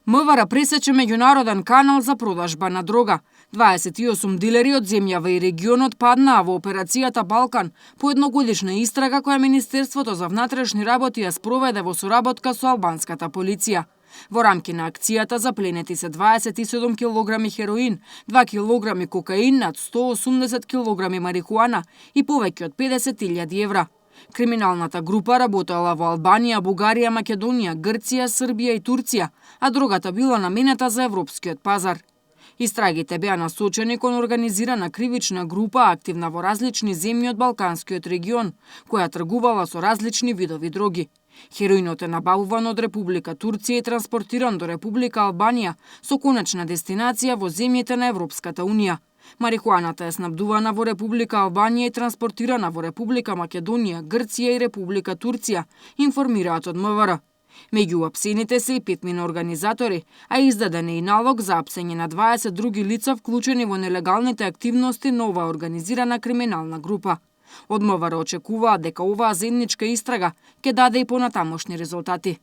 МВР пресече меѓународен канал за продажба на дрога. 28 дилери од земјава и регионот паднаа во операцијата Балкан по едногодишна истрага која Министерството за внатрешни работи ја спроведе во соработка со албанската полиција. Во рамки на акцијата запленети се 27 килограми хероин, 2 килограми кокаин, над 180 килограми марихуана и повеќе од 50.000 евра. Криминалната група работела во Албанија, Бугарија, Македонија, Грција, Србија и Турција, а дрогата била наменета за европскиот пазар. Истрагите беа насочени кон организирана кривична група активна во различни земји од Балканскиот регион, која тргувала со различни видови дроги. Хероинот е набавуван од Република Турција и транспортиран до Република Албанија со конечна дестинација во земјите на Европската Унија. Марихуаната е снабдувана во Република Албанија и транспортирана во Република Македонија, Грција и Република Турција, информираат од МВР. Меѓу апсените се и 5 организатори, а издаден е и налог за апсење на 20 други лица вклучени во нелегалните активности на оваа организирана криминална група. Од МВР очекуваат дека оваа заедничка истрага ќе даде и понатамошни резултати.